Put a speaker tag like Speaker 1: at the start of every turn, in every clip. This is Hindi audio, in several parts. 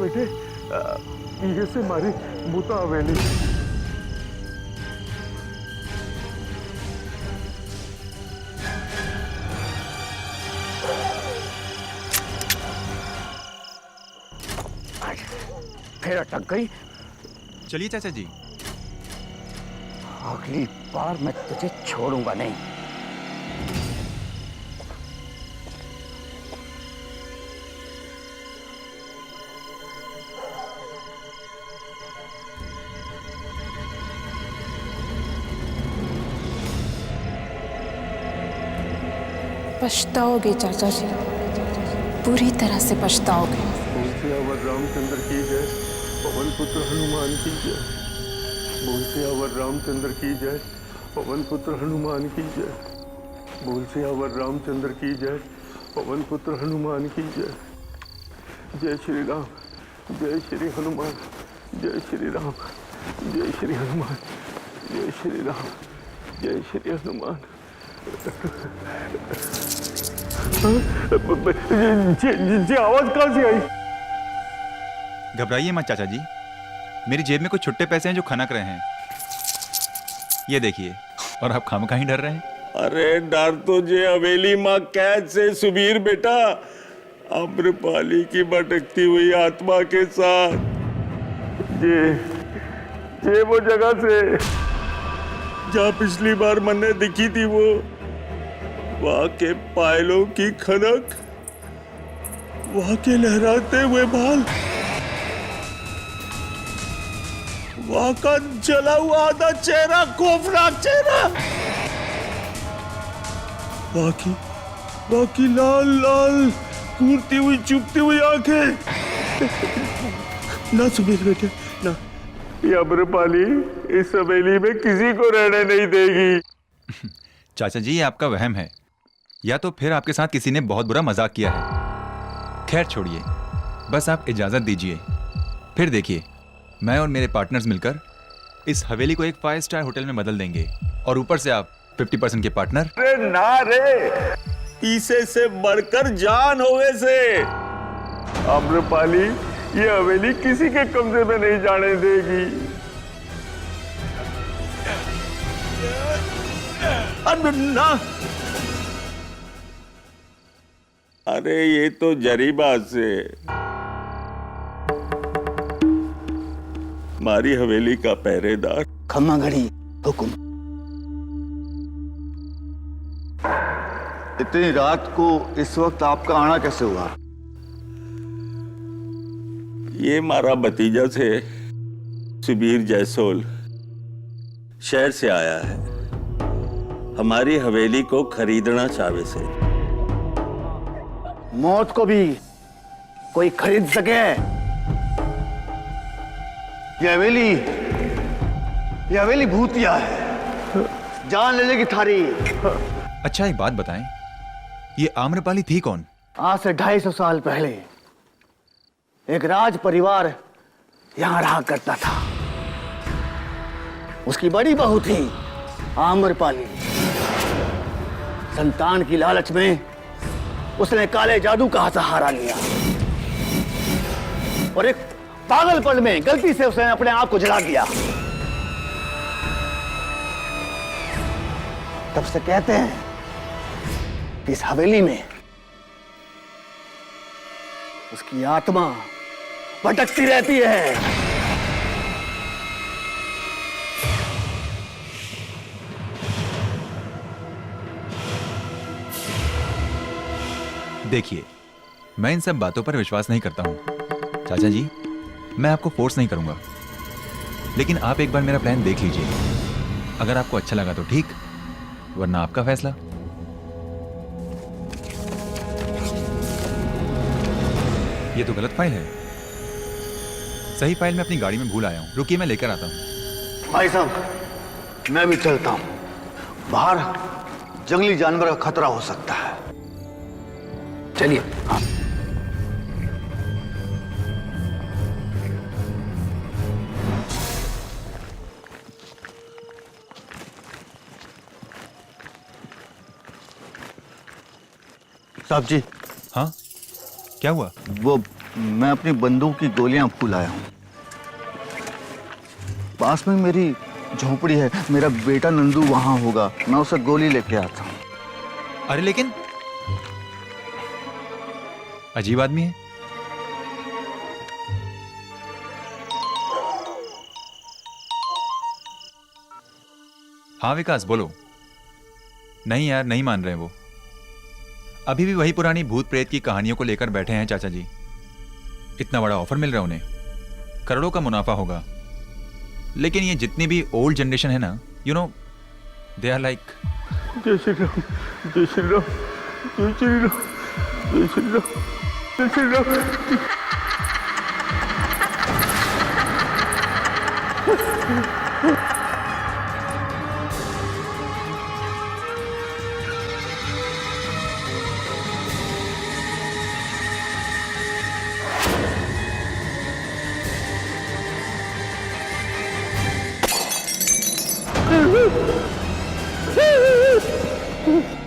Speaker 1: बेटे ये से मारी बूता हवेली।
Speaker 2: फिर अटक गई।
Speaker 3: चलिए चाचा जी।
Speaker 2: अगली बार मैं तुझे छोड़ूंगा नहीं।
Speaker 4: पछताओगे चाचा जी, पूरी तरह से पछताओगे।
Speaker 1: बोल सियावर रामचंद्र की जय, पवन पुत्र हनुमान की जय। बोल सियावर रामचंद्र की जय, पवन पुत्र हनुमान की जय। बोल सियावर रामचंद्र की जय, पवन पुत्र हनुमान की जय। जय श्री राम, जय श्री हनुमान, जय श्री राम, जय श्री हनुमान, जय श्री राम, जय श्री हनुमान। जी आवाज कहां से आई?
Speaker 3: घबराइए मत चाचा जी, मेरी जेब में कुछ छुट्टे पैसे हैं जो खनक रहे हैं, ये देखिए। और आप खामखा ही डर रहे हैं।
Speaker 5: अरे डर तो जे हवेली माँ कैद से सुबीर बेटा, अम्रपाली की भटकती हुई आत्मा के साथ।
Speaker 1: ये वो जगह से
Speaker 5: जहाँ पिछली बार मैंने दिखी थी, वो वहां के पायलों की खनक, वहां के लहराते हुए बाल, वहां का जला हुआ आधा चेहरा, खौफनाक चेहरा, वहां की लाल लाल कूदती हुई चुभती हुई आंखें। ना सुबीर बेटे ना,
Speaker 1: ये अम्रपाली इस हवेली में किसी को रहने नहीं देगी।
Speaker 3: चाचा जी ये आपका वहम है, या तो फिर आपके साथ किसी ने बहुत बुरा मजाक किया है। खैर छोड़िए, बस आप इजाजत दीजिए, फिर देखिए मैं और मेरे पार्टनर्स मिलकर इस हवेली को एक 5 स्टार होटल में बदल देंगे, और ऊपर से आप 50% के पार्टनर।
Speaker 5: अरे ना रे, पीसे से बढ़कर जान होवे से।
Speaker 1: अम्रपाली ये हवेली किसी के कब्जे में नहीं जाने देगी।
Speaker 5: ना, अरे ये तो जरी बात से हमारी हवेली का पहरेदार।
Speaker 2: खम्मा घड़ी हुक्म।
Speaker 6: इतनी रात को इस वक्त आपका आना कैसे हुआ?
Speaker 5: ये हमारा भतीजा से सुबीर जयसोल शहर से आया है, हमारी हवेली को खरीदना चाहे से।
Speaker 2: मौत को भी कोई खरीद सके?
Speaker 6: ये हवेली भूतिया है, जान ले लेगी थारी।
Speaker 3: अच्छा एक बात बताएं, ये आम्रपाली थी कौन?
Speaker 2: आज से 250 साल पहले एक राज परिवार यहां रहा करता था। उसकी बड़ी बहू थी आम्रपाली। संतान की लालच में उसने काले जादू का सहारा लिया और एक पागलपन में गलती से उसने अपने आप को जला दिया। तब से कहते हैं कि इस हवेली में उसकी आत्मा भटकती रहती है।
Speaker 3: देखिए मैं इन सब बातों पर विश्वास नहीं करता हूं चाचा जी, मैं आपको फोर्स नहीं करूंगा, लेकिन आप एक बार मेरा प्लान देख लीजिए। अगर आपको अच्छा लगा तो ठीक, वरना आपका फैसला। ये तो गलत फाइल है, सही फाइल मैं अपनी गाड़ी में भूल आया हूं। रुकिए मैं लेकर आता हूं।
Speaker 6: भाई साहब मैं भी चलता हूं, बाहर जंगली जानवर का खतरा हो सकता है।
Speaker 2: चलिए। हाँ।
Speaker 6: साहब जी।
Speaker 3: हाँ क्या हुआ?
Speaker 6: वो मैं अपनी बंदूक की गोलियां आपको लाया हूं। पास में मेरी झोपड़ी है, मेरा बेटा नंदू वहां होगा, मैं उसे गोली लेके आता हूं।
Speaker 3: अरे लेकिन अजीब आदमी है। हाँ विकास बोलो। नहीं यार, नहीं मान रहे वो। अभी भी वही पुरानी भूत प्रेत की कहानियों को लेकर बैठे हैं चाचा जी। इतना बड़ा ऑफर मिल रहा है उन्हें, करोड़ों का मुनाफा होगा। लेकिन ये जितनी भी ओल्ड जनरेशन है ना, you know, they are like.
Speaker 1: जय श्री राम, जय श्री राम, जय श्री राम, जय श्री राम, जय श्री राम।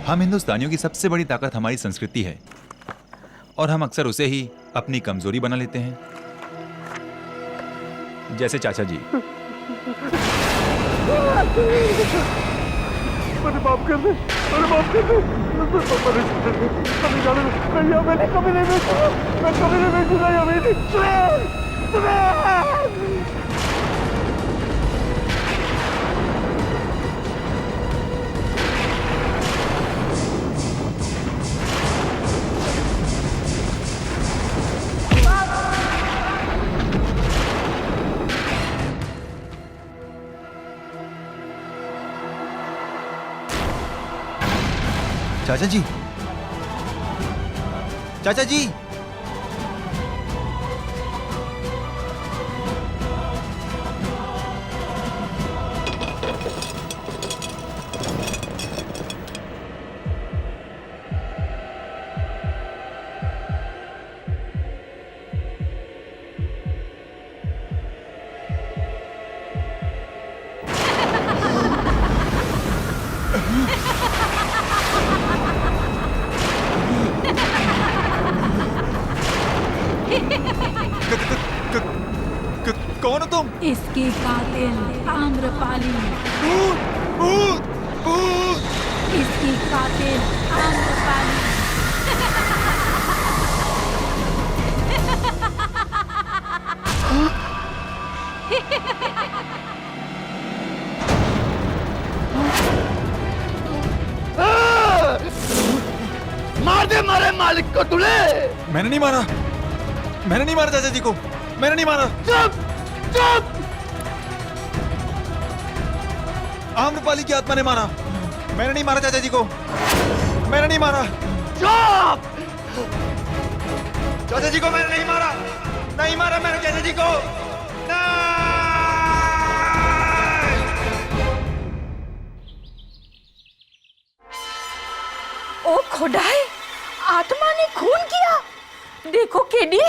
Speaker 3: हम हिंदुस्तानियों की सबसे बड़ी ताकत हमारी संस्कृति है और हम अक्सर उसे ही अपनी कमजोरी बना लेते हैं, जैसे चाचा जी।
Speaker 1: अरे माफ कर दे, अरे माफ कर दे, कभी जाने दो, मैं यहाँ मैंने कभी नहीं बेचूंगा, मैं कभी नहीं बेचूंगा यहाँ मैंने।
Speaker 3: चाचा जी, चाचा जी, कौन हो तुम?
Speaker 7: इसके कातिल आम्रपाली।
Speaker 3: भूत, भूत, भूत।
Speaker 7: इसकी कातिल आम्रपाली।
Speaker 2: मार दे मारे मालिक को तूने।
Speaker 3: मैंने नहीं मारा, मैंने नहीं मारा चाचा जी को, मैंने नहीं मारा।
Speaker 2: चुप चुप।
Speaker 3: आम्रपाली की आत्मा ने मारा, मैंने नहीं मारा चाचा जी को, मैंने नहीं मारा।
Speaker 2: चुप।
Speaker 3: चाचा जी को मैंने नहीं मारा, नहीं मारा मैंने चाचा जी को।
Speaker 7: ओ खुदाई, आत्मा ने खून किया। देखो केडी,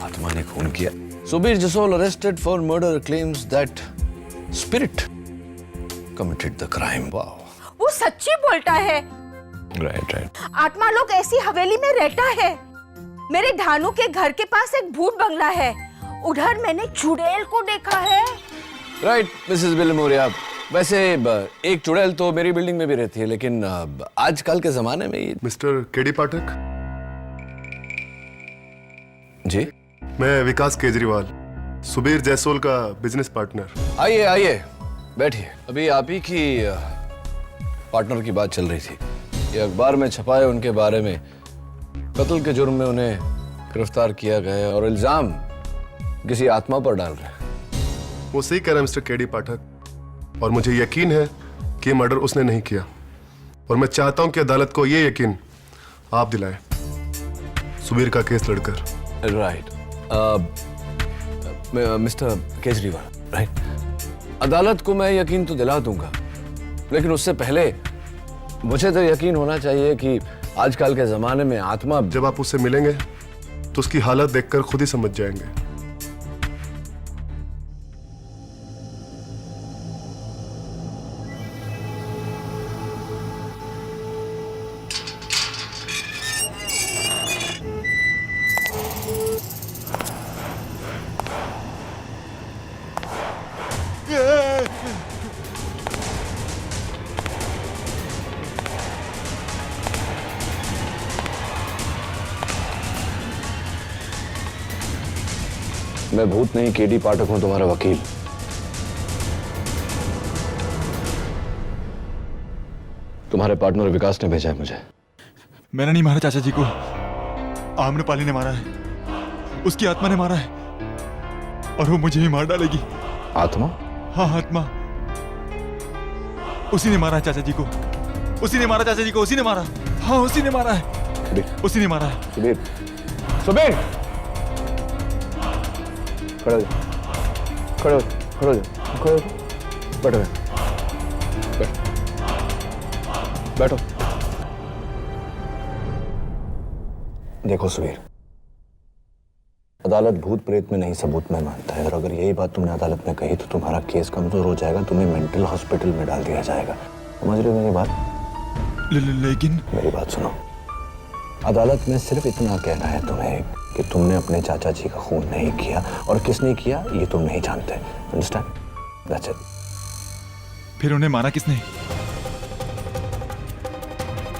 Speaker 8: आत्मा ने खून किया। Subir Jasol arrested for murder claims that spirit committed the crime. Wow.
Speaker 7: वो सच्ची बोलता है।
Speaker 8: Right, right.
Speaker 7: आत्मा लोग ऐसी हवेली में रहता है। मेरे धानु के घर के पास एक भूत बंगला है, उधर मैंने चुड़ैल को देखा है।
Speaker 8: Right, Mrs. Billamoria. वैसे एक चुड़ैल तो मेरी बिल्डिंग में भी रहती है, लेकिन आजकल के जमाने में ये।
Speaker 9: मिस्टर केडी पाठक,
Speaker 8: जी,
Speaker 9: मैं विकास केजरीवाल, सुबीर जयसोल का बिजनेस पार्टनर।
Speaker 8: आइए आइए बैठिए। अभी आप ही की पार्टनर की बात चल रही थी। ये अखबार में छपा है उनके बारे में, कत्ल के जुर्म में उन्हें गिरफ्तार किया गया है और इल्जाम किसी आत्मा पर डाल रहे हैं।
Speaker 9: वो सही कह रहा है मिस्टर केडी पाठक, और मुझे यकीन है कि ये मर्डर उसने नहीं किया, और मैं चाहता हूं कि अदालत को ये यकीन आप दिलाएं सुबीर का केस लड़कर।
Speaker 8: Right, mister Kejriwal, right. अदालत को मैं यकीन तो दिला दूंगा, लेकिन उससे पहले मुझे तो यकीन होना चाहिए कि आजकल के जमाने में आत्मा।
Speaker 9: जब आप उससे मिलेंगे तो उसकी हालत देखकर खुद ही समझ जाएंगे।
Speaker 8: मैं भूत नहीं, केडी पाठक हूं, तुम्हारा वकील। तुम्हारे पार्टनर विकास ने भेजा है मुझे।
Speaker 3: मैंने नहीं मारा चाचा जी को, आम्रपाली ने मारा है। उसकी आत्मा ने मारा है और वो मुझे ही मार डालेगी।
Speaker 8: आत्मा?
Speaker 3: हाँ, आत्मा। उसी ने मारा है चाचा जी को। उसी ने मारा चाचा जी को। उसी ने मारा। हाँ, उसी ने मारा है। उसी ने मारा है।
Speaker 8: सुबीर, सुबीर, खड़े हो जा, खड़े हो जा, खड़े हो जा, खड़े हो जा। बैठो, बैठो। देखो सुबीर, अदालत भूत प्रेत में नहीं सबूत में मानता है, और अगर यही बात तुमने अदालत में कही तो तुम्हारा केस कमजोर हो जाएगा, तुम्हें मेंटल हॉस्पिटल में डाल दिया जाएगा। समझ रहे हो मेरी बात?
Speaker 3: लेकिन
Speaker 8: मेरी बात सुनो, अदालत में सिर्फ इतना कहना है तुम्हें कि तुमने अपने चाचा जी का खून नहीं किया, और किसने किया ये तुम नहीं जानते। अंडरस्टैंड? That's it.
Speaker 3: फिर उन्हें मारा किसने?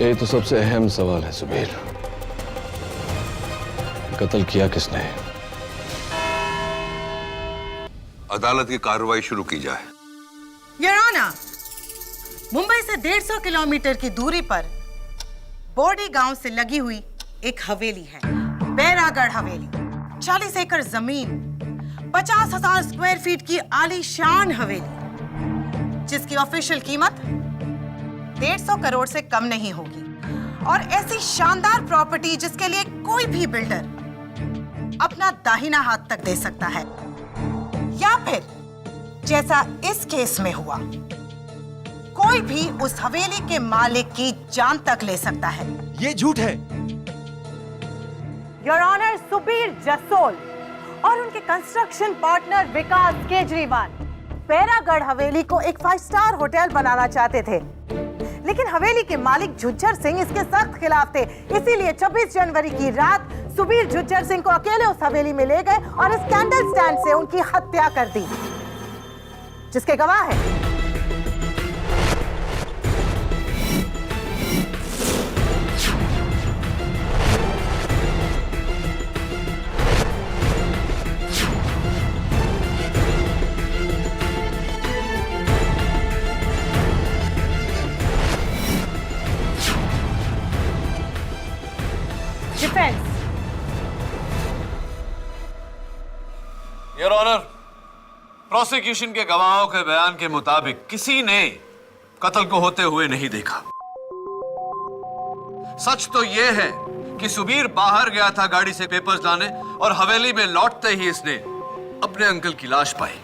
Speaker 8: ये तो सबसे अहम सवाल है सुबीर, कत्ल किया किसने?
Speaker 10: अदालत की कार्रवाई शुरू की जाए।
Speaker 11: योर ऑनर, मुंबई से 150 किलोमीटर की दूरी पर बोर्डी गांव से लगी हुई एक हवेली है, बैरागढ़ हवेली। 40 एकड़ जमीन, 50,000 स्क्वायर फीट की आलीशान हवेली, जिसकी ऑफिशियल कीमत 150 करोड़ से कम नहीं होगी। और ऐसी शानदार प्रॉपर्टी जिसके लिए कोई भी बिल्डर अपना दाहिना हाथ तक दे सकता है, या फिर जैसा इस केस में हुआ, कोई भी उस हवेली के मालिक की जान तक ले सकता है।
Speaker 3: ये झूठ है।
Speaker 11: योर ऑनर, सुबीर जसोल और उनके कंस्ट्रक्शन पार्टनर विकास केजरीवाल बैरागढ़ हवेली को एक 5 स्टार होटल बनाना चाहते थे, लेकिन हवेली के मालिक झुज्जर सिंह इसके सख्त खिलाफ थे। इसीलिए 26 जनवरी की रात सुबीर झुज्जर सिंह को अकेले उस हवेली में ले गए और इस कैंडल स्टैंड से उनकी हत्या कर दी, जिसके गवाह है डिफेंस।
Speaker 8: योर ऑनर, प्रोसिक्यूशन के गवाहों के बयान के मुताबिक किसी ने कत्ल को होते हुए नहीं देखा। सच तो यह है कि सुबीर बाहर गया था गाड़ी से पेपर्स लाने, और हवेली में लौटते ही इसने अपने अंकल की लाश पाई।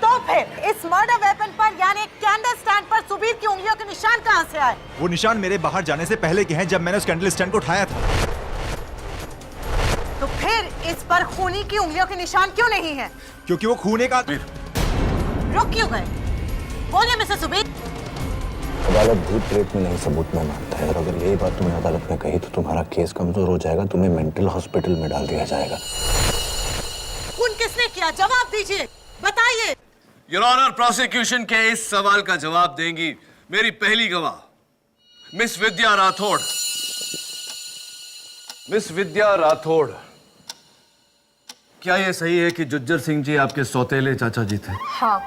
Speaker 11: तो फिर इस मर्डर वेपन पर यानी कैंडल स्टैंड पर सुबीर की उंगलियों के निशान कहां से आए?
Speaker 3: वो निशान मेरे बाहर जाने से पहले के हैं, जब मैंने उस कैंडल स्टैंड को उठाया था।
Speaker 11: तो फिर इस पर खूनी की उंगलियों के निशान क्यों नहीं है?
Speaker 3: क्योंकि वो खून एक आदमी।
Speaker 11: रुक क्यों गए? बोलिए मिस्टर सुबीर।
Speaker 8: अदालत भूत प्रेत में नहीं सबूत में मानता है, और अगर यही बात तुमने अदालत में कही तो तुम्हारा केस कमजोर हो जाएगा, तुम्हें मेंटल हॉस्पिटल में डाल दिया जाएगा।
Speaker 11: खून किसने किया? जवाब दीजिए, बताइए।
Speaker 8: योर ऑनर, प्रोसिक्यूशन के इस सवाल का जवाब देंगी मेरी पहली गवाह मिस विद्या राठौड़। मिस विद्या राठौड़, क्या यह सही है कि झुज्जर सिंह जी आपके सौतेले चाचा जी थे?
Speaker 4: हाँ,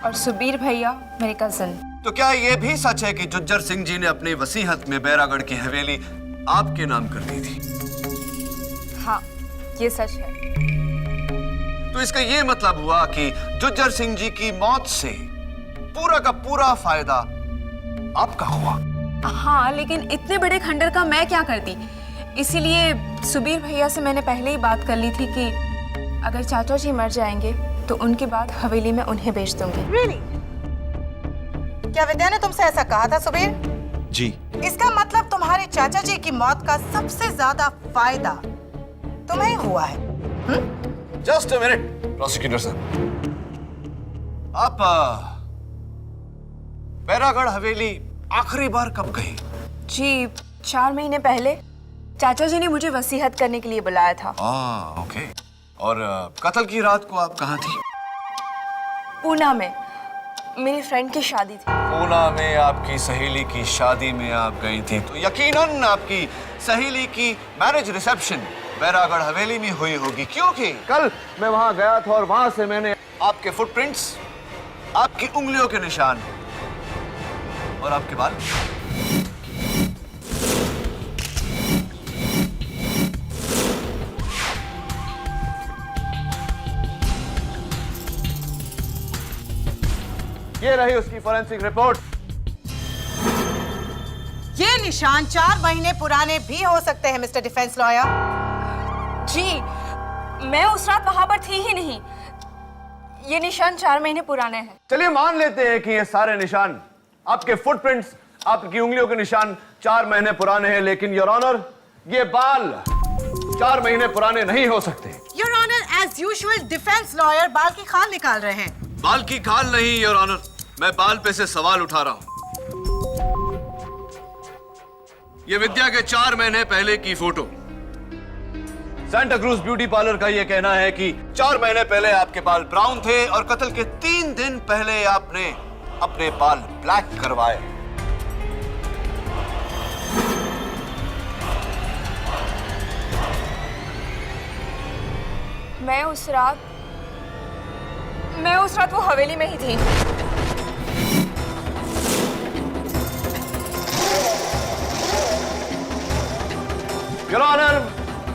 Speaker 4: और सुबीर भैया मेरे कजन।
Speaker 8: तो क्या यह भी सच है कि झुज्जर सिंह जी ने अपनी वसीयत में बैरागढ़ की हवेली आपके नाम कर दी थी?
Speaker 4: हाँ, ये सच है।
Speaker 8: तो इसका यह मतलब हुआ कि झुज्जर सिंह जी की मौत से पूरा का पूरा फायदा आपका हुआ।
Speaker 4: हाँ, लेकिन इतने बड़े खंडर का मैं क्या करती? इसीलिए सुबीर भैया से मैंने पहले ही बात कर ली थी कि अगर चाचा जी मर जाएंगे तो उनके बाद हवेली में उन्हें बेच दूंगी।
Speaker 11: Really? क्या विद्या ने तुमसे ऐसा कहा था सुबीर?
Speaker 3: जी।
Speaker 11: इसका मतलब तुम्हारे चाचा जी की मौत का सबसे ज्यादा फायदा तुम्हें हुआ है।
Speaker 8: Just a minute prosecutor sir, आप बैरागढ़ हवेली आखिरी बार कब गई?
Speaker 4: जी, 4 महीने पहले चाचा जी ने मुझे वसीयत करने के लिए बुलाया था।
Speaker 8: ओके। और कत्ल की रात को आप कहाँ थी?
Speaker 4: पूना में मेरी फ्रेंड की शादी थी।
Speaker 8: पूना में आपकी सहेली की शादी में आप गई थी, तो यकीनन आपकी सहेली की मैरिज रिसेप्शन बैरागढ़ हवेली में हुई होगी, क्योंकि कल मैं वहां गया था और वहां से मैंने आपके फुटप्रिंट्स, आपकी उंगलियों के निशान और आपके बाल। ये रही उसकी फोरेंसिक रिपोर्ट।
Speaker 11: ये निशान 4 महीने पुराने भी हो सकते हैं मिस्टर डिफेंस लॉयर।
Speaker 4: जी, मैं उस रात वहां पर थी ही नहीं। ये निशान 4 महीने पुराने हैं।
Speaker 8: चलिए मान लेते हैं कि ये सारे निशान, आपके फुटप्रिंट्स, आपकी उंगलियों के निशान 4 महीने पुराने हैं, लेकिन योर ऑनर, ये बाल 4 महीने पुराने नहीं हो सकते।
Speaker 11: Your honour, as usual defence lawyer बाल की खाल निकाल रहे हैं।
Speaker 8: बाल की खाल नहीं योर ऑनर, मैं बाल पे से सवाल उठा रहा हूं। ये विद्या के 4 महीने पहले की photo. Santa cruise beauty parlour का यह कहना है कि 4 महीने पहले आपके बाल ब्राउन थे और कत्ल के 3 दिन पहले आपने अपने बाल ब्लैक करवाए।
Speaker 4: मैं उस रात वो हवेली में ही थी।
Speaker 8: योर ऑनर,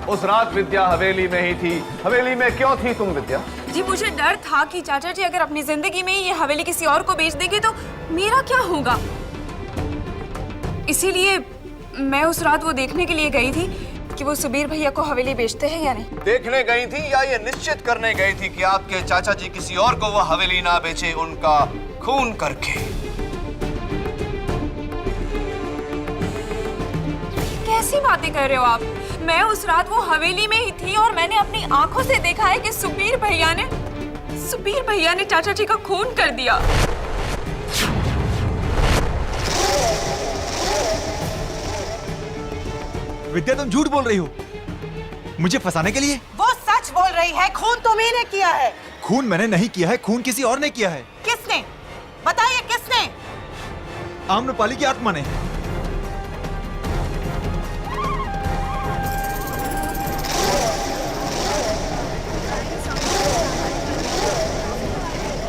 Speaker 8: उस रात विद्या हवेली में ही थी। हवेली में क्यों थी तुम विद्या?
Speaker 4: जी, मुझे डर था कि चाचा जी अगर अपनी जिंदगी में ये हवेली किसी और को बेच देंगे तो मेरा क्या होगा। इसीलिए मैं उस रात वो देखने के लिए गई थी कि वो सुबीर भैया को हवेली बेचते हैं या नहीं।
Speaker 8: देखने गई थी या ये निश्चित करने गई थी कि आपके चाचा जी किसी और को वो हवेली ना बेचे, उनका खून करके?
Speaker 4: कैसी बातें कर रहे हो आप? मैं उस रात वो हवेली में ही थी और मैंने अपनी आंखों से देखा है कि सुबीर भैया ने चाचा जी का खून कर दिया।
Speaker 3: विद्या, तुम झूठ बोल रही हो मुझे फंसाने के लिए।
Speaker 11: वो सच बोल रही है, खून तुम्ही ने किया है।
Speaker 3: खून मैंने नहीं किया है, खून किसी और ने किया है।
Speaker 11: किसने? बताइए किसने?
Speaker 3: आम्रपाली की आत्मा ने।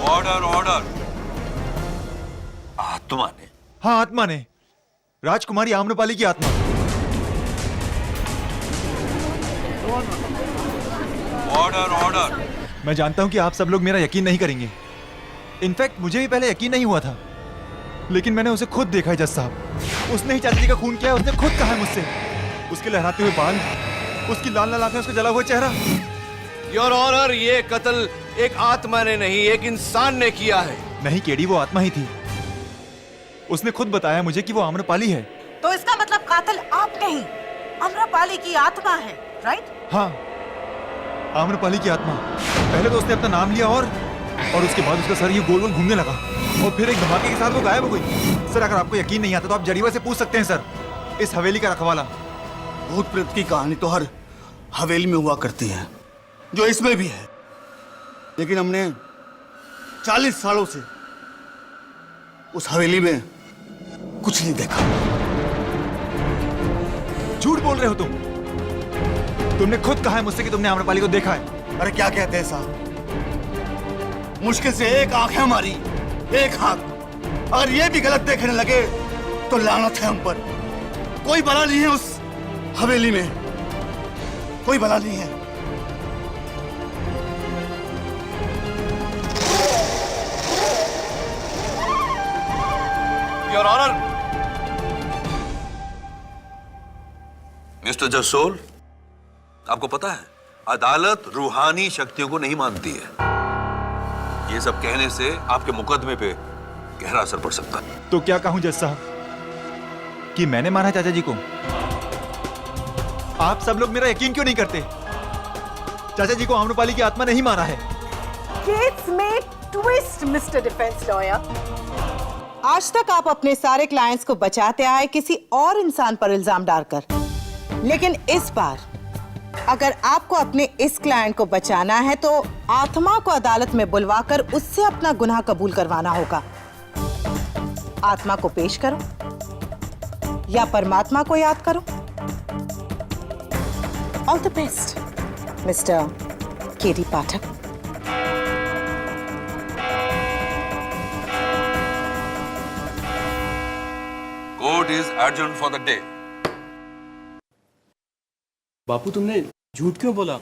Speaker 10: Order order. आत्मा ने?
Speaker 3: हाँ, आत्मा ने, राजकुमारी आम्रपाली की आत्मा।
Speaker 10: Order order.
Speaker 3: मैं जानता हूं कि आप सब लोग मेरा यकीन नहीं करेंगे। इनफैक्ट मुझे भी पहले यकीन नहीं हुआ था, लेकिन मैंने उसे खुद देखा है जज साहब। उसने ही चाचा जी का खून किया है, उसने खुद कहा है मुझसे। उसके लहराते हुए बाल, उसकी लाल लाल आंखें, उसका जला हुआ चेहरा।
Speaker 8: योर ऑनर, ये कत्ल एक आत्मा ने नहीं, एक इंसान ने किया है।
Speaker 3: नहीं केडी, वो आत्मा ही थी। उसने खुद बताया मुझे कि वो आम्रपाली है।
Speaker 11: तो इसका मतलब कातिल आप नहीं, आम्रपाली की आत्मा है, राइट?
Speaker 3: हाँ, आम्रपाली की आत्मा। पहले तो उसने अपना नाम लिया और उसके बाद उसका सर ये गोल गोल घूमने लगा और फिर एक धमाके के साथ वो गायब हो गई। सर, अगर आपको यकीन नहीं आता तो आप जरीवा से पूछ सकते हैं सर, इस हवेली का रखवाला।
Speaker 6: भूत प्रेत की कहानी तो हर हवेली में हुआ करती है, जो इसमें भी है, लेकिन हमने 40 सालों से उस हवेली में कुछ नहीं देखा।
Speaker 3: झूठ बोल रहे हो तुम। तुमने खुद कहा है मुझसे कि तुमने आम्रपाली को देखा है।
Speaker 6: अरे क्या कहते हैं साहब, मुश्किल से एक आंख है हमारी, एक आंख। अगर ये भी गलत देखने लगे तो लानत है हम पर। कोई भला नहीं है उस हवेली में, कोई भला नहीं है।
Speaker 8: Your honour.
Speaker 10: मिस्टर जसोल, आपको पता है अदालत रूहानी शक्तियों को नहीं मानती है। ये सब कहने से आपके मुकदमे पे गहरा असर पड़ सकता है।
Speaker 3: तो क्या कहूं जज साहब कि मैंने मारा चाचा जी को? आप सब लोग मेरा यकीन क्यों नहीं करते? चाचा जी को आम्रपाली की आत्मा नहीं मारा है।
Speaker 11: केस में ट्विस्ट मिस्टर डिफेंस लॉयर। आज तक आप अपने सारे क्लाइंट्स को बचाते आए किसी और इंसान पर इल्जाम डालकर, लेकिन इस बार अगर आपको अपने इस क्लाइंट को बचाना है तो आत्मा को अदालत में बुलवाकर उससे अपना गुनाह कबूल करवाना होगा। आत्मा को पेश करो या परमात्मा को याद करो। All the best mister KD Pathak.
Speaker 10: Court is adjourned for the day.
Speaker 12: बापू तुमने झूठ क्यों बोला?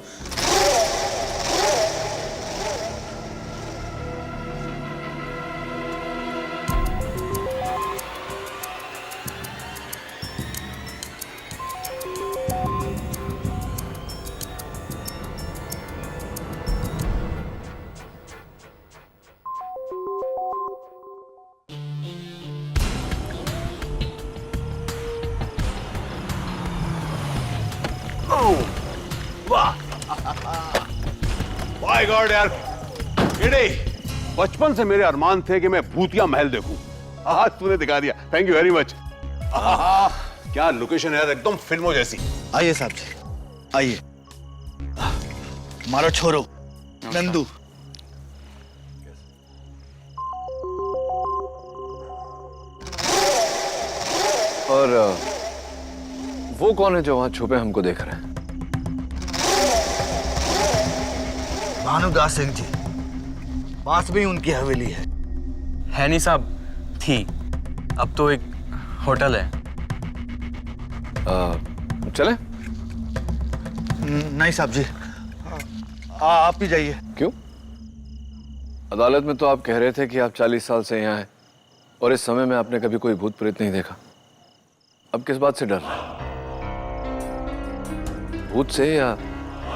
Speaker 13: माय गॉड यार, बचपन से मेरे अरमान थे कि मैं भूतिया महल देखूं। आज तूने दिखा दिया, थैंक यू वेरी मच। क्या लोकेशन है यार, एकदम फिल्मों जैसी।
Speaker 6: आइए साहब जी, आइए। मारो छोरो नंदू।
Speaker 8: और वो कौन है जो वहां छुपे हमको देख रहे हैं?
Speaker 6: भानुदास सिंह जी, पास में ही उनकी हवेली है
Speaker 12: नहीं साहब, थी, अब तो एक होटल है।
Speaker 8: चले?
Speaker 6: नहीं साहब जी, आप ही जाइए।
Speaker 8: क्यों? अदालत में तो आप कह रहे थे कि आप 40 साल से यहाँ हैं और इस समय में आपने कभी कोई भूत प्रेत नहीं देखा। अब किस बात से डर रहे हैं? भूत से या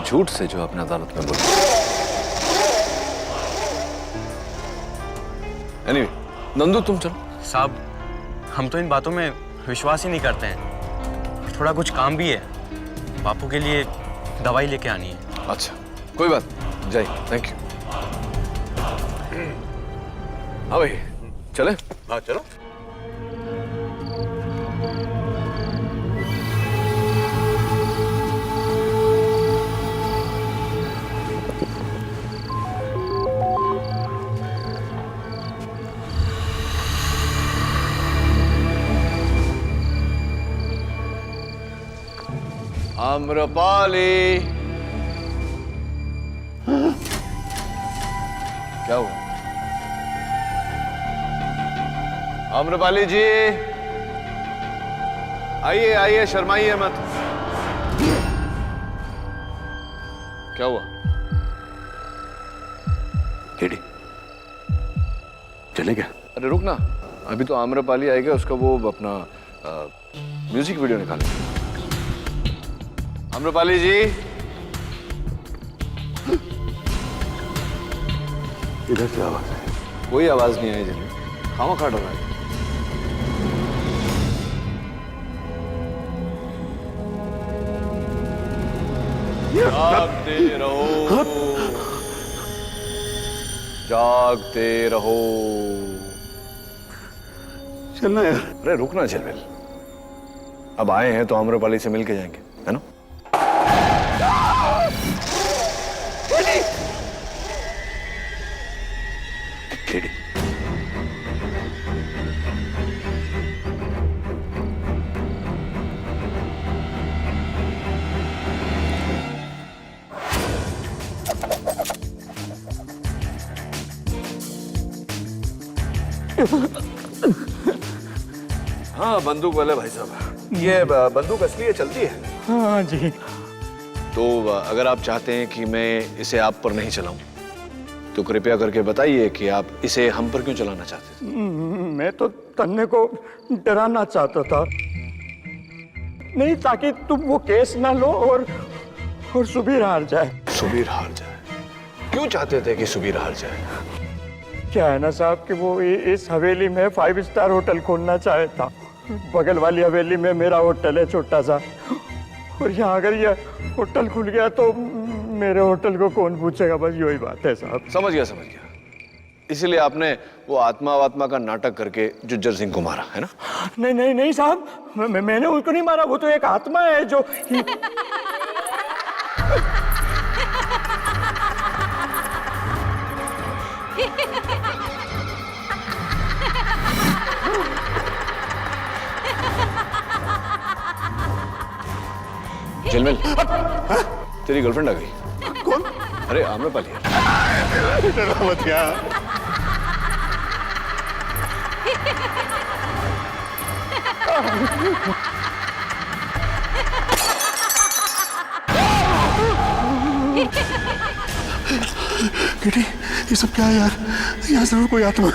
Speaker 8: झूठ से जो आपने अदालत में बोला? Anyway, नंदू तुम चलो।
Speaker 12: साहब हम तो इन बातों में विश्वास ही नहीं करते हैं। थोड़ा कुछ काम भी है, बापू के लिए दवाई लेके आनी है।
Speaker 8: अच्छा कोई बात, जय, थैंक यू। हाँ भाई चले?
Speaker 13: हाँ चलो।
Speaker 8: आम्रपाली, क्या हुआ? आम्रपाली जी आइए आइए, शर्माइए मत। क्या हुआ?
Speaker 13: केडी चले क्या?
Speaker 8: अरे रुक ना, अभी तो आम्रपाली आएगा, उसका वो अपना म्यूजिक वीडियो निकालेंगे। आम्रपाली जी,
Speaker 13: इधर से आवाज है?
Speaker 8: कोई आवाज नहीं आई जिन्हें, खामा खा डरा है। जागते रहो, जागते रहो।
Speaker 13: चलना यार।
Speaker 8: अरे रुकना झलवेल, अब आए हैं तो आम्रपाली से मिल के जाएंगे, है ना?
Speaker 13: केडी
Speaker 8: हाँ बंदूक वाले भाई साहब, ये बंदूक असली है, चलती है?
Speaker 2: हाँ जी।
Speaker 8: तो अगर आप चाहते हैं कि मैं इसे आप पर नहीं चलाऊं तो कृपया करके बताइए कि आप इसे हम पर क्यों चलाना चाहते थे?
Speaker 2: मैं तो तन्ने को डराना चाहता था, नहीं ताकि तुम वो केस ना लो और सुबीर हार जाए।
Speaker 8: सुबीर हार जाए? क्यों चाहते थे कि सुबीर हार जाए?
Speaker 2: क्या है ना साहब कि वो इस हवेली में 5 स्टार होटल खोलना चाहता। बगल वाली हवेली में मेरा होटल है छोटा सा, और यहाँ अगर ये होटल खुल गया तो मेरे होटल को कौन पूछेगा, बस यही बात है साहब।
Speaker 8: समझ गया समझ गया। इसीलिए आपने वो आत्मा का नाटक करके जुज्जर सिंह को मारा, है ना?
Speaker 2: नहीं नहीं नहीं साहब, मैंने उसको नहीं मारा, वो तो एक आत्मा है जो
Speaker 8: झिलमिल, तेरी गर्लफ्रेंड आ गई।
Speaker 13: कौन?
Speaker 8: अरे आम्रपाली।
Speaker 13: मत यार।
Speaker 6: किटी, ये सब क्या है यार? यहाँ जरूर कोई आत्मा।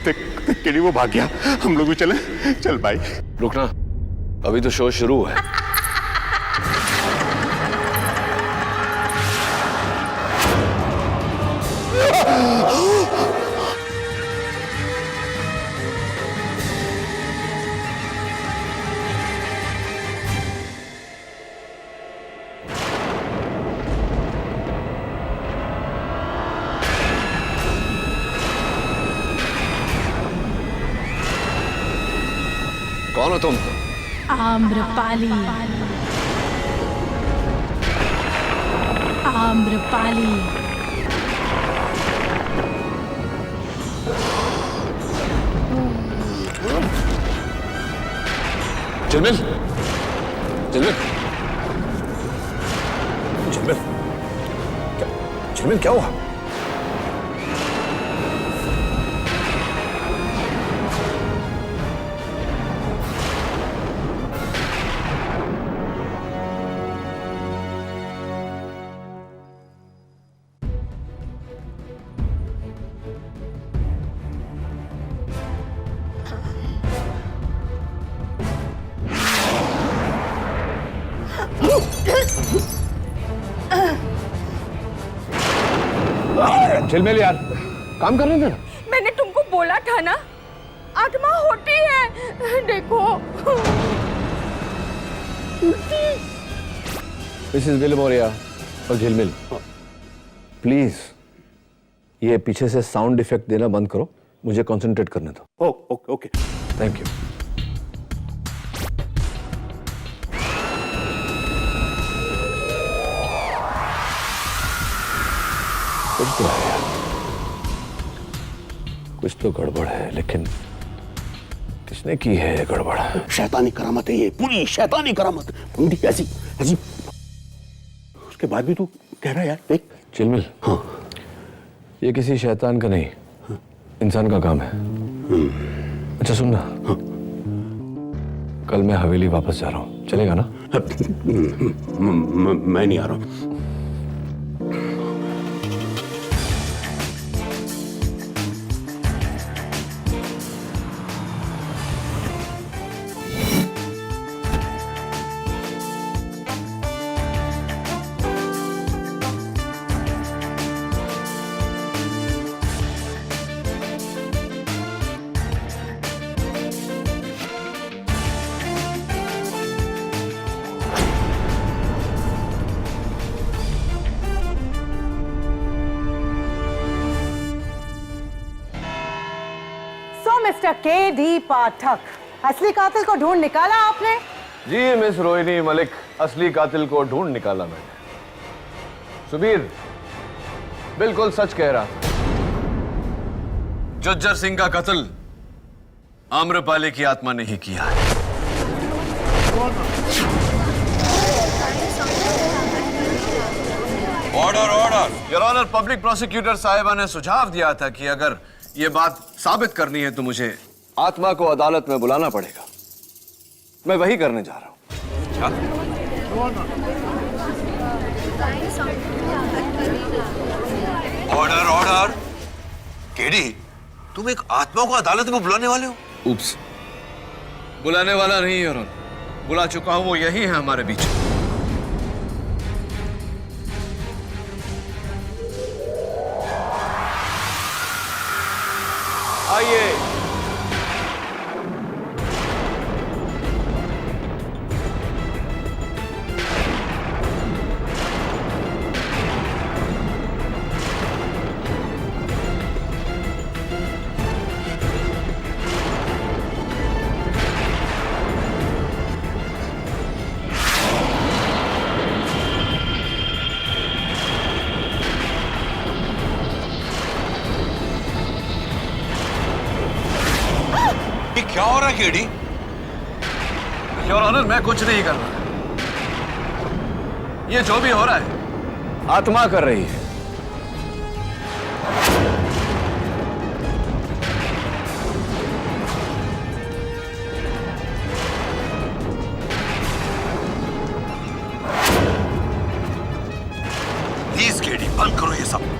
Speaker 13: देख किटी वो भाग गया, हम लोग भी चले। चल भाई।
Speaker 8: रुकना, अभी तो शो शुरू है। कौन हो तुम?
Speaker 14: आम्रपाली। आम्रपाली।
Speaker 8: झिलमिल, झिलमिल, झिलमिल, झिलमिल क्या हुआ? झिलमिल यार, काम कर रहे थे।
Speaker 7: मैंने तुमको बोला था ना, आत्मा होती है। देखो।
Speaker 8: मिसेस विलिमोरिया और झिलमिल, प्लीज ये पीछे से साउंड इफेक्ट देना बंद करो, मुझे कंसंट्रेट करने दो।
Speaker 13: Okay okay.
Speaker 8: Thank you. कुछ तो है यार, कुछ तो गड़बड़ है, लेकिन किसने की है गड़बड़?
Speaker 13: शैतानी करामत है ये, पूरी शैतानी करामत। ऐसी ऐसी उसके बाद भी तू कह रहा है यार। देख
Speaker 8: चिलमिल,
Speaker 13: हाँ,
Speaker 8: ये किसी शैतान का नहीं, इंसान का काम है। अच्छा सुनना,
Speaker 13: हाँ।
Speaker 8: कल मैं हवेली वापस जा रहा हूँ, चलेगा ना?
Speaker 13: मैं नहीं आ रहा हूँ।
Speaker 11: Mister KD. पाठक, असली कातिल को ढूंढ निकाला आपने?
Speaker 8: जी मिस रोहिणी मलिक, असली कातिल को ढूंढ निकाला मैंने। सुबीर बिल्कुल सच कह रहा। जुज्जर सिंह का कत्ल आम्रपाली की आत्मा ने ही किया है। Order order. Your honour, public prosecutor साहिबा ने सुझाव दिया था कि अगर ये बात साबित करनी है तो मुझे आत्मा को अदालत में बुलाना पड़ेगा। मैं वही करने जा रहा हूं।
Speaker 10: Order order. केडी, तुम एक आत्मा को अदालत में बुलाने वाले हो?
Speaker 8: उप्स, बुलाने वाला नहीं योर ऑनर, बुला चुका हूं, वो यही है हमारे बीच। आइए।
Speaker 10: क्या हो रहा है केडी?
Speaker 8: योर ऑनर, मैं कुछ नहीं कर रहा। ये जो भी हो रहा है आत्मा कर रही है।
Speaker 10: प्लीज केडी, बंद करो ये सब।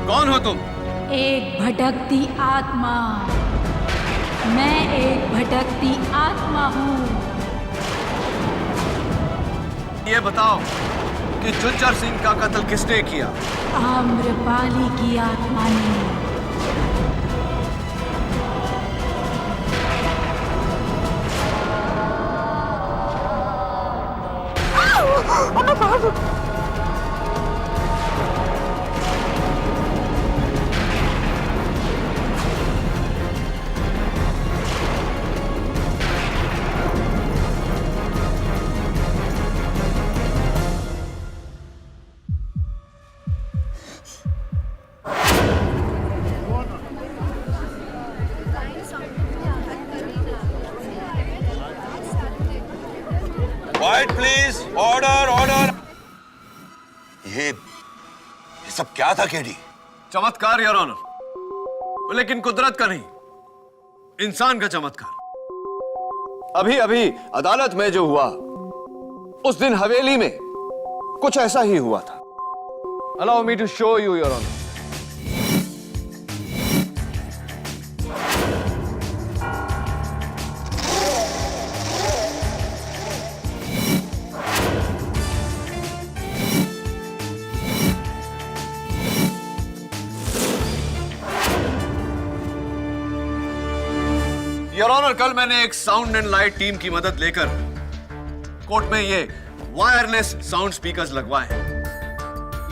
Speaker 8: कौन हो तुम?
Speaker 14: एक भटकती आत्मा। मैं एक भटकती आत्मा हूँ।
Speaker 8: ये बताओ कि जुज्जर सिंह का कत्ल किसने किया?
Speaker 14: आम्रपाली की आत्मा ने।
Speaker 10: Quiet please, order, order। ये सब क्या था केडी?
Speaker 8: चमत्कार योर ऑनर, लेकिन कुदरत का नहीं, इंसान का चमत्कार। अभी अभी अदालत में जो हुआ, उस दिन हवेली में कुछ ऐसा ही हुआ था। Allow me to show you your honour. Your honour, कल मैंने एक साउंड एंड लाइट टीम की मदद लेकर कोर्ट में ये वायरलेस साउंड स्पीकर्स लगवाए।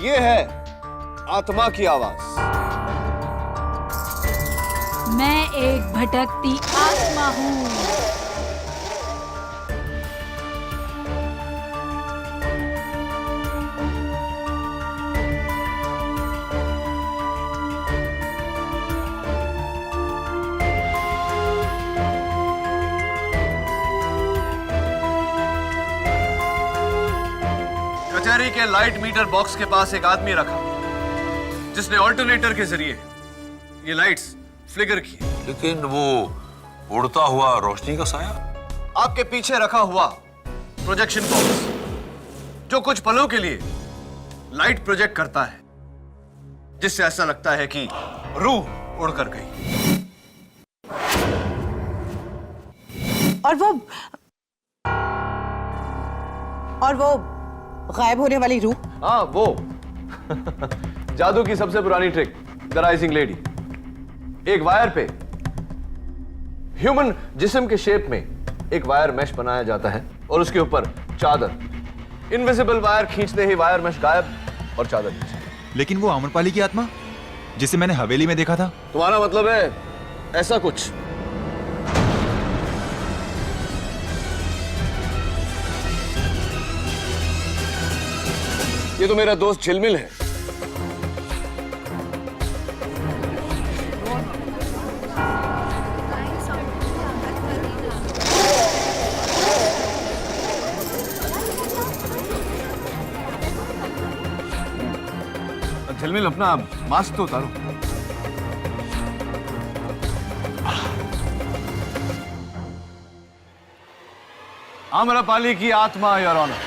Speaker 8: ये है आत्मा की आवाज।
Speaker 14: मैं एक भटकती आत्मा हूँ।
Speaker 8: कचहरी के लाइट मीटर बॉक्स के पास एक आदमी रखा जिसने ऑल्टरनेटर के जरिए ये लाइट्स फ्लिकर की।
Speaker 10: लेकिन वो उड़ता हुआ रोशनी का साया?
Speaker 8: आपके पीछे रखा हुआ प्रोजेक्शन बॉक्स जो कुछ पलों के लिए लाइट प्रोजेक्ट करता है, जिससे ऐसा लगता है कि रूह उड़कर गई।
Speaker 11: और वो गायब होने वाली रूह?
Speaker 8: हाँ, वो जादू की सबसे पुरानी ट्रिक, द राइजिंग लेडी। एक वायर पे ह्यूमन जिस्म के शेप में एक वायर मैश बनाया जाता है और उसके ऊपर चादर। इनविजिबल वायर खींचते ही वायर मैश गायब और चादर नीचे।
Speaker 3: लेकिन वो आम्रपाली की आत्मा जिसे मैंने हवेली में देखा था?
Speaker 8: तुम्हारा मतलब है ऐसा कुछ? ये तो मेरा दोस्त झिलमिल है। झिलमिल, अपना मास्क तो उतारो। आम्रपाली की आत्मा, योर ऑनर।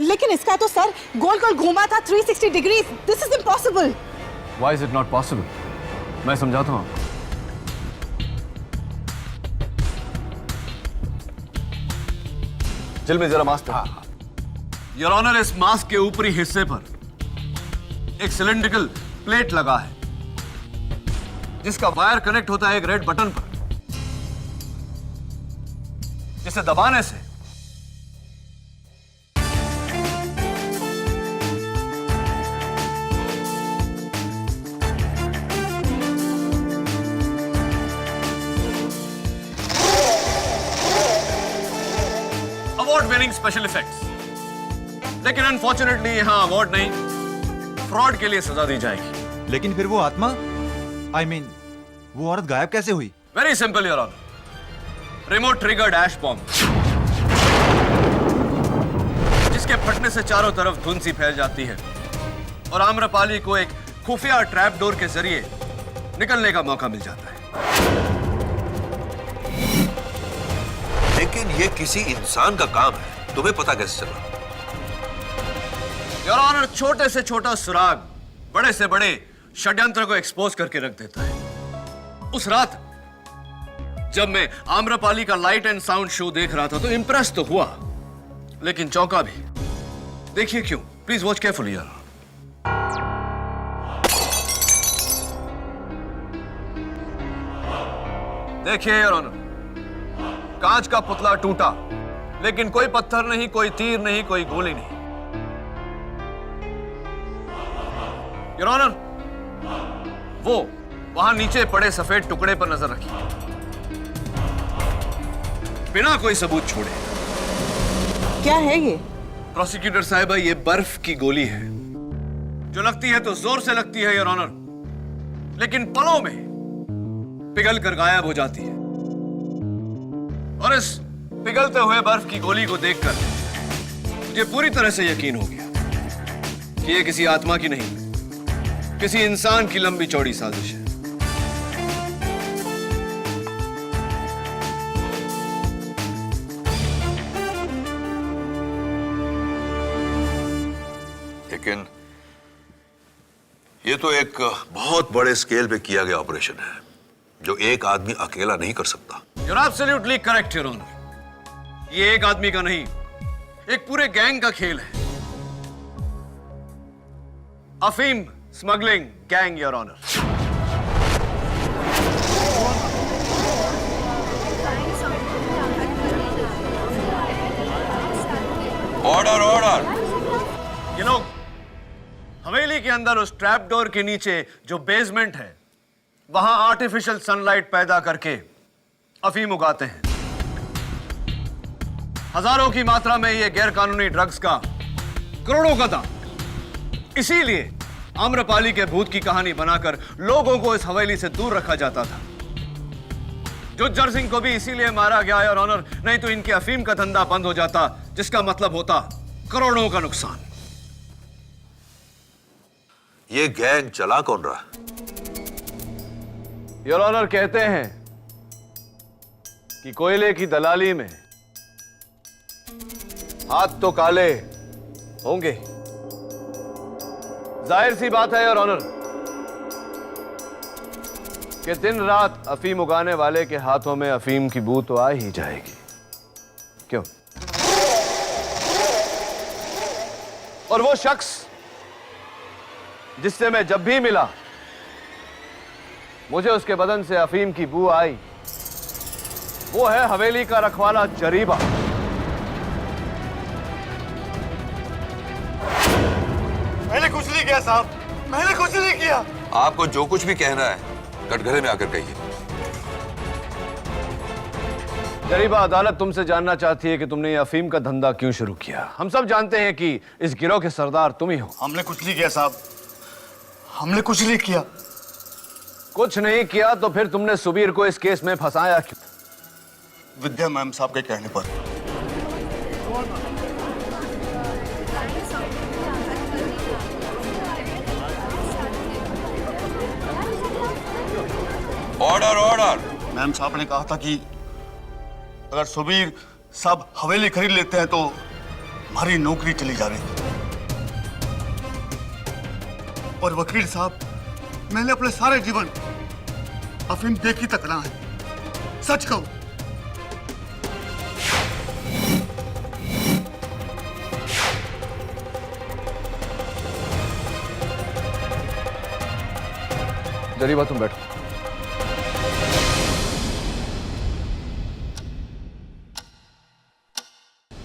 Speaker 11: लेकिन इसका तो सर गोल गोल घूमा था 360 degree. This is impossible.
Speaker 8: Why is it not possible? मैं समझाता हूं। जिल में जरा मास्क। योर ऑनर, इस मास्क के ऊपरी हिस्से पर एक सिलेंड्रिकल प्लेट लगा है जिसका वायर कनेक्ट होता है एक रेड बटन पर, जिसे दबाने से अवार्ड विनिंग स्पेशल इफेक्ट्स। लेकिन अनफॉर्चुनेटली यहां अवार्ड नहीं, फ्रॉड के लिए सजा दी जाएगी।
Speaker 3: लेकिन फिर वो आत्मा, I mean, वो औरत गायब कैसे हुई?
Speaker 8: Very simple your honour, remote triggered ash bomb, जिसके फटने से चारों तरफ धुंध सी फैल जाती है और आम्रपाली को एक खुफिया ट्रैप डोर के जरिए निकलने का मौका मिल जाता है।
Speaker 10: लेकिन ये किसी इंसान का काम है, तुम्हें पता कैसे चला?
Speaker 8: योर ऑनर, छोटे से छोटा सुराग बड़े से बड़े षड्यंत्र को एक्सपोज करके रख देता है। उस रात जब मैं आम्रपाली का लाइट एंड साउंड शो देख रहा था तो इंप्रेस तो हुआ, लेकिन चौंका भी। देखिए क्यों, प्लीज वॉच केयरफुली यार। देखिए योर ऑनर, कांच का पुतला टूटा, लेकिन कोई पत्थर नहीं, कोई तीर नहीं, कोई गोली नहीं। योर ऑनर, वो वहां नीचे पड़े सफेद टुकड़े पर नजर रखिए, बिना कोई सबूत छोड़े।
Speaker 11: क्या है ये?
Speaker 8: प्रोसिक्यूटर साहिबा, ये बर्फ की गोली है जो लगती है तो जोर से लगती है योर ऑनर, लेकिन पलों में पिघल कर गायब हो जाती है। और इस पिघलते हुए बर्फ की गोली को देखकर मुझे पूरी तरह से यकीन हो गया कि ये किसी आत्मा की नहीं, किसी इंसान की लंबी चौड़ी साजिश है।
Speaker 10: लेकिन ये तो एक बहुत बड़े स्केल पे किया गया ऑपरेशन है जो एक आदमी अकेला नहीं कर सकता।
Speaker 8: You're absolutely correct, Your Honor। ये एक आदमी का नहीं, एक पूरे गैंग का खेल है। अफीम smuggling gang, your honour.
Speaker 10: Order order.
Speaker 8: ये लोग हवेली के अंदर उस ट्रैप डोर के नीचे जो बेसमेंट है, वहां आर्टिफिशियल सनलाइट पैदा करके अफीम उगाते हैं। हजारों की मात्रा में ये गैर कानूनी ड्रग्स का करोड़ों का दाम। इसीलिए आम्रपाली के भूत की कहानी बनाकर लोगों को इस हवेली से दूर रखा जाता था। जुज्जर सिंह को भी इसीलिए मारा गया और ऑनर, नहीं तो इनके अफीम का धंधा बंद हो जाता, जिसका मतलब होता करोड़ों का नुकसान।
Speaker 10: ये गैंग चला कौन रहा?
Speaker 8: योर ऑनर, कहते हैं कि कोयले की दलाली में हाथ तो काले होंगे। जाहिर सी बात है योर ऑनर कि दिन रात अफीम उगाने वाले के हाथों में अफीम की बू तो आ ही जाएगी। क्यों? और वो शख्स जिससे मैं जब भी मिला मुझे उसके बदन से अफीम की बू आई, वो है हवेली का रखवाला जरीबा।
Speaker 6: मैंने कुछ नहीं किया साहब, मैंने कुछ नहीं किया।
Speaker 10: आपको जो कुछ भी कहना है कटघरे में आकर कहिए।
Speaker 8: जरीबा, अदालत तुमसे जानना चाहती है कि तुमने ये अफीम का धंधा क्यों शुरू किया। हम सब जानते हैं कि इस गिरोह के सरदार तुम ही हो।
Speaker 6: हमने कुछ नहीं किया साहब, हमने कुछ नहीं किया।
Speaker 8: कुछ नहीं किया तो फिर तुमने सुबीर को इस केस में फंसाया क्यों?
Speaker 6: विद्या मैम साहब के कहने पर।
Speaker 10: Order order order.
Speaker 6: मैम साहब ने कहा था कि अगर सुबीर साहब हवेली खरीद लेते हैं तो हमारी नौकरी चली जाएगी। और वकील साहब, मैंने अपने सारे जीवन अफीम देखी तक रहा है, सच कहूं
Speaker 8: जरीबा तुम बैठो।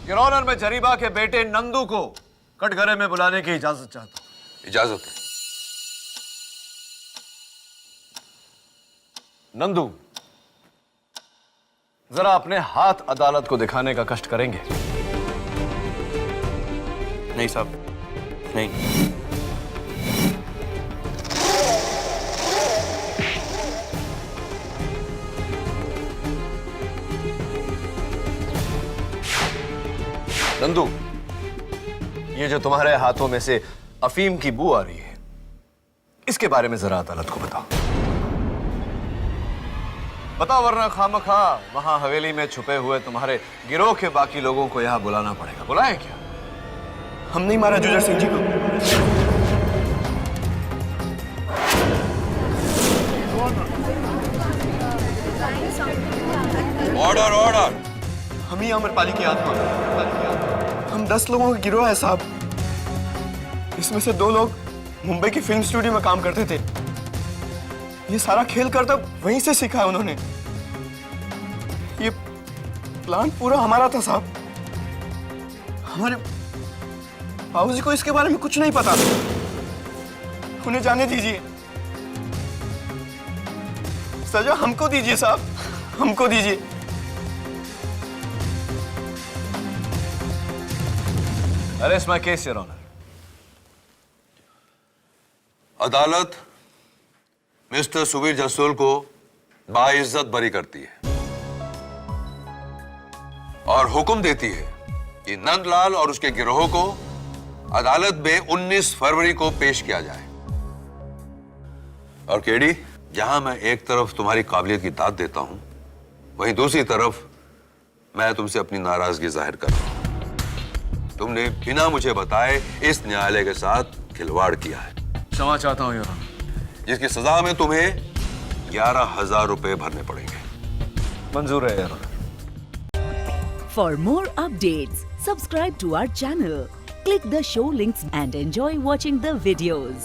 Speaker 8: योर ऑनर, मैं जरीबा के बेटे नंदू को कटघरे में बुलाने की इजाजत चाहता हूं।
Speaker 10: इजाजत है।
Speaker 8: नंदू, जरा अपने हाथ अदालत को दिखाने का कष्ट करेंगे?
Speaker 12: नहीं साहब, नहीं।
Speaker 8: नंदू, ये जो तुम्हारे हाथों में से अफीम की बू आ रही है, इसके बारे में जरा अदालत को बताओ। बताओ, वरना खामखा वहां हवेली में छुपे हुए तुम्हारे गिरोह के बाकी लोगों को यहां बुलाना पड़ेगा। बुलाएं क्या?
Speaker 12: हम नहीं मारा जुजर सिंह जी को।
Speaker 10: Order order.
Speaker 12: हम ही अमरपाली की आत्मा। हम 10 लोगों का गिरोह है साहब। इसमें से 2 लोग मुंबई की फिल्म स्टूडियो में काम करते थे। ये सारा खेल करता वहीं से सीखा है उन्होंने। ये प्लान पूरा हमारा था साहब। हमारे बाबूजी को इसके बारे में कुछ नहीं पता। उन्हें जाने दीजिए। सजा हमको दीजिए साहब, हमको दीजिए।
Speaker 8: Arrest my case, Your Honor.
Speaker 10: अदालत मिस्टर सुबीर जसोल को बाइज्जत बरी करती है और हुक्म देती है कि नंदलाल और उसके गिरोह को अदालत में 19 फरवरी को पेश किया जाए। और केडी, जहां मैं एक तरफ तुम्हारी काबिलियत की दाद देता हूं, वहीं दूसरी तरफ मैं तुमसे अपनी नाराजगी जाहिर कर रहा हूं। तुमने बिना मुझे बताए इस न्यायालय के साथ खिलवाड़ किया है।
Speaker 8: क्षमा चाहता हूं, योर ऑनर।
Speaker 10: जिसकी सजा में तुम्हें 11,000 रुपए भरने पड़ेंगे।
Speaker 8: मंजूर है, your honour.
Speaker 15: For more updates, subscribe to our channel, click the show links and enjoy watching the videos.